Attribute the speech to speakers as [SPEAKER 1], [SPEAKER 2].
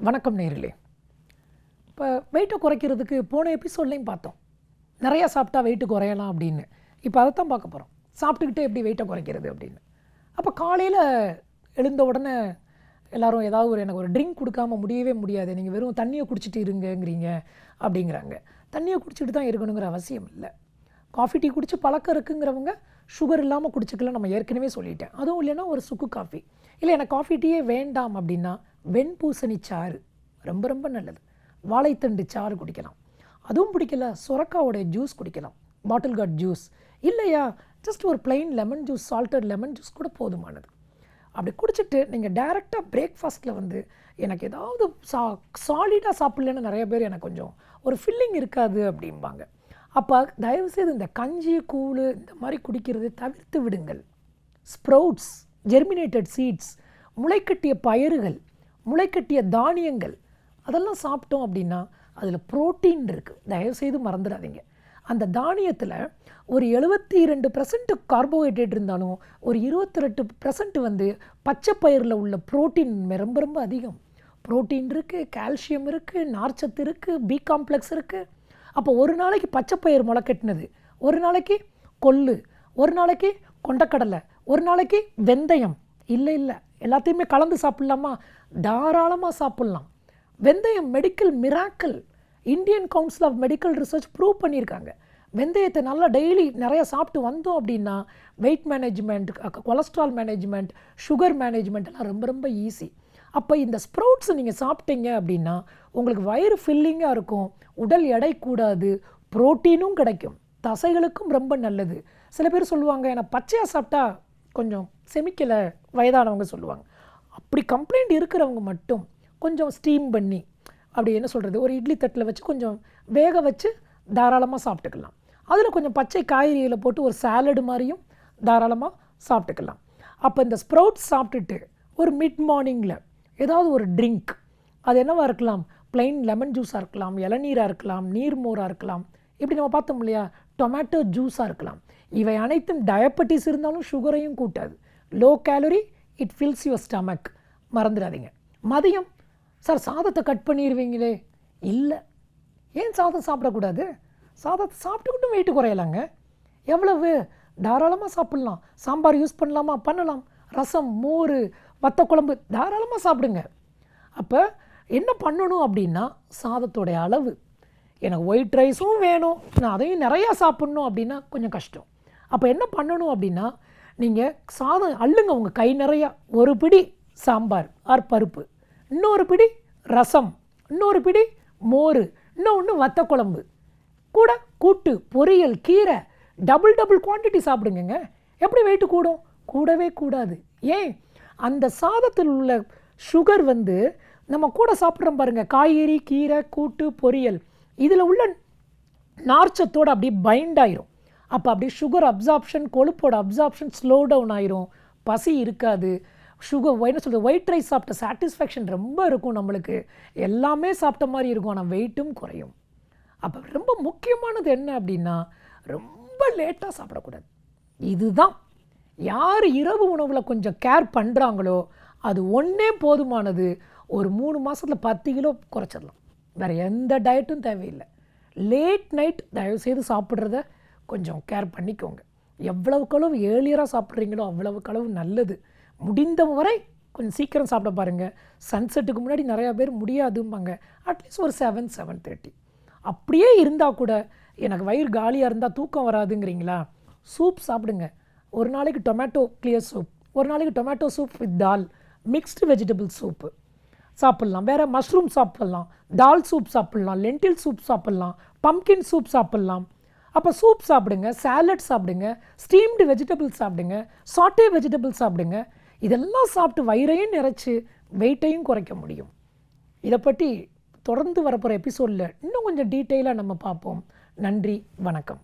[SPEAKER 1] வணக்கம் நேயர்களே. இப்போ வெயிட்டை குறைக்கிறதுக்கு போன எபிசோட்லேயும் பார்த்தோம். நிறையா சாப்பிட்டா வெயிட்டு குறையலாம் அப்படின்னு. இப்போ அதைத்தான் பார்க்க போகிறோம். சாப்பிட்டுக்கிட்டே எப்படி வெயிட்டை குறைக்கிறது அப்படின்னு. அப்போ காலையில் எழுந்த உடனே எல்லோரும் ஏதாவது எனக்கு ஒரு ட்ரிங்க் கொடுக்காம முடியவே முடியாது, நீங்கள் வெறும் தண்ணியை குடிச்சிட்டு இருங்கங்கிறீங்க அப்படிங்கிறாங்க. தண்ணியை குடிச்சிட்டு தான் இருக்கணுங்கிற அவசியம் இல்லை. காஃபி டீ குடித்து பழக்கம் இருக்குங்கிறவங்க சுகர் இல்லாமல் குடிச்சிக்கலாம். நம்ம ஏற்கனவே சொல்லிட்டேன். அதுவும் இல்லைன்னா ஒரு சுக்கு காஃபி, இல்லை எனக்கு காஃபி டீயே வேண்டாம் அப்படின்னா வெண்பூசணி சாறு ரொம்ப ரொம்ப நல்லது. வாழைத்தண்டு சாறு குடிக்கலாம். அதுவும் பிடிக்கல, சுரக்காவோடைய ஜூஸ் குடிக்கலாம், பாட்டில் கார்ட் ஜூஸ். இல்லையா ஜஸ்ட் ஒரு plain lemon juice, salted lemon juice கூட போதுமானது. அப்படி குடிச்சிட்டு நீங்கள் டைரெக்டாக பிரேக்ஃபாஸ்ட்டில் எனக்கு ஏதாவது சாலிடாக சாப்பிட்லன்னு நிறைய பேர் எனக்கு கொஞ்சம் ஒரு ஃபில்லிங் இருக்காது அப்படிம்பாங்க. அப்போ தயவுசெய்து இந்த கஞ்சி கூழ் இந்த மாதிரி குடிக்கிறது தவிர்த்து விடுங்கள். ஸ்ப்ரவுட்ஸ், ஜெர்மினேட்டட் சீட்ஸ், முளைக்கட்டிய பயிறுகள், முளைக்கட்டிய தானியங்கள் அதெல்லாம் சாப்பிட்டோம் அப்படின்னா அதில் புரோட்டீன் இருக்குது. தயவுசெய்து மறந்துடாதீங்க. அந்த தானியத்தில் ஒரு 72% கார்போஹைட்ரேட் இருந்தாலும் ஒரு 28% பச்சை பயிரில் உள்ள புரோட்டீன் ரொம்ப ரொம்ப அதிகம். புரோட்டீன் இருக்குது, கால்சியம் இருக்குது, நார்ச்சத்து இருக்குது, பி காம்ப்ளெக்ஸ் இருக்குது. அப்போ ஒரு நாளைக்கு பச்சை பயிர் முளைக்கட்டினது, ஒரு நாளைக்கு கொள்ளு, ஒரு நாளைக்கு கொண்டக்கடலை, ஒரு நாளைக்கு வெந்தயம், இல்லை எல்லாத்தையுமே கலந்து சாப்பிட்லாமா? தாராளமாக சாப்பிட்லாம். வெந்தயம் medical miracle. Indian council of medical research prove பண்ணியிருக்காங்க. வெந்தயத்தை நல்லா டெய்லி நிறைய சாப்பிட்டு வந்தோம் அப்படின்னா weight management, cholesterol management, sugar management எல்லாம் ரொம்ப ரொம்ப ஈஸி. அப்போ இந்த ஸ்ப்ரவுட்ஸ் நீங்கள் சாப்பிட்டீங்க அப்படின்னா உங்களுக்கு வயிறு ஃபில்லிங்காக இருக்கும், உடல் எடை கூடாது, புரோட்டீனும் கிடைக்கும், தசைகளுக்கும் ரொம்ப நல்லது. சில பேர் சொல்லுவாங்க எனக்கு பச்சையாக சாப்பிட்டா கொஞ்சம் செமிக்கலை, வயதானவங்க சொல்லுவாங்க. அப்படி கம்ப்ளைண்ட் இருக்கிறவங்க மட்டும் கொஞ்சம் ஸ்டீம் பண்ணி, அப்படி என்ன சொல்கிறது, ஒரு இட்லி தட்டில் வச்சு கொஞ்சம் வேக வச்சு தாராளமாக சாப்பிட்டுக்கலாம். அதில் கொஞ்சம் பச்சை காய்கறிகளை போட்டு ஒரு சாலடு மாதிரியும் தாராளமாக சாப்பிட்டுக்கலாம். அப்போ இந்த ஸ்ப்ரவுட்ஸ் சாப்பிட்டுட்டு ஒரு மிட் மார்னிங்கில் ஏதாவது ஒரு ட்ரிங்க், அது என்னவாக இருக்கலாம், பிளெயின் லெமன் ஜூஸாக இருக்கலாம், இளநீராக இருக்கலாம், நீர்மோராக இருக்கலாம், இப்படி நம்ம பார்த்தோம் இல்லையா, டொமேட்டோ ஜூஸாக இருக்கலாம். இவை அனைத்தும் டயபெட்டிஸ் இருந்தாலும் சுகரையும் கூட்டாது. Low calorie, it fills your stomach. மறந்துடாதீங்க. மதியம் சார் சாதத்தை கட் பண்ணிடுவீங்களே, இல்லை. ஏன் சாதம் சாப்பிடக்கூடாது? சாதத்தை சாப்பிட்டுக்கிட்டும் வெயிட்டு குறையலாங்க. எவ்வளவு தாராளமாக சாப்பிட்லாம். சாம்பார் யூஸ் பண்ணலாமா? பண்ணலாம். ரசம், மோர், வத்த குழம்பு தாராளமாக சாப்பிடுங்க. அப்போ என்ன பண்ணணும் அப்படின்னா சாதத்தோடைய அளவு, எனக்கு ஒயிட் ரைஸும் வேணும், நான் அதையும் நிறையா சாப்பிட்ணும் அப்படின்னா கொஞ்சம் கஷ்டம். அப்போ என்ன பண்ணணும் அப்படின்னா நீங்கள் சாதம் அள்ளுங்க உங்கள் கை நிறையா. ஒரு பிடி சாம்பார் ஆர் பருப்பு, இன்னொரு பிடி ரசம், இன்னொரு பிடி மோர், இன்னொன்று வத்த குழம்பு, கூட கூட்டு, பொரியல், கீரை, டபுள் குவான்டிட்டி சாப்பிடுங்க. எப்படி வெயிட்டு கூடும்? கூடவே கூடாது. ஏன்? அந்த சாதத்தில் உள்ள சுகர் நம்ம கூட சாப்பிட்றோம் பாருங்கள், காய்கறி, கீரை, கூட்டு, பொரியல், இதில் உள்ள நார்ச்சத்தோடு அப்படியே பைண்ட் ஆயிரும். அப்போ அப்படியே சுகர் அப்சார்ப்ஷன், கொழுப்போட அப்சார்ப்ஷன் ஸ்லோ டவுன் ஆயிரும். பசி இருக்காது. சுகர் என்ன சொல்கிறது, ஒயிட் ரைஸ் சாப்பிட்ட சாட்டிஸ்ஃபேக்ஷன் ரொம்ப இருக்கும், நம்மளுக்கு எல்லாமே சாப்பிட்ட மாதிரி இருக்கும், ஆனால் வெயிட்டும் குறையும். அப்போ ரொம்ப முக்கியமானது என்ன அப்படின்னா ரொம்ப லேட்டாக சாப்பிடக்கூடாது. இதுதான். யார் இரவு உணவில் கொஞ்சம் கேர் பண்ணுறாங்களோ அது ஒன்றே போதுமானது. ஒரு 3 மாதத்தில் 10 கிலோ குறைச்சிடலாம். வேறு எந்த டயட்டும் தேவையில்லை. லேட் நைட் தயவுசெய்து சாப்பிட்றத கொஞ்சம் கேர் பண்ணிக்கோங்க. எவ்வளவுக்களவு ஏர்லியராக சாப்பிட்றீங்களோ அவ்வளவுக்களவு நல்லது. முடிந்த வரை கொஞ்சம் சீக்கிரம் சாப்பிட பாருங்கள். சன்செட்டுக்கு முன்னாடி நிறையா பேர் முடியாதும்பாங்க. அட்லீஸ்ட் ஒரு 7-7:30 அப்படியே இருந்தால் கூட எனக்கு வயிறு காலியாக இருந்தால் தூக்கம் வராதுங்கிறீங்களா, சூப் சாப்பிடுங்க. ஒரு நாளைக்கு டொமேட்டோ கிளியர் சூப், ஒரு நாளைக்கு tomato soup with dal, mixed vegetable soup சாப்பிட்லாம். வேறு மஷ்ரூம் சாப்பிட்லாம், தால் சூப் சாப்பிட்லாம், லென்டில் சூப் சாப்பிட்லாம், பம்கின் சூப் சாப்பிட்லாம். அப்போ சூப் சாப்பிடுங்க, சாலட் சாப்பிடுங்க, ஸ்டீம்டு வெஜிடபிள் சாப்பிடுங்க, சாட்டே வெஜிடபிள் சாப்பிடுங்க. இதெல்லாம் சாப்பிட்டு வயிறையும் நிறைச்சி வெயிட்டையும் குறைக்க முடியும். இதை பற்றி தொடர்ந்து வரப்போகிற எபிசோடில் இன்னும் கொஞ்சம் டீட்டெயிலாக நம்ம பார்ப்போம். நன்றி, வணக்கம்.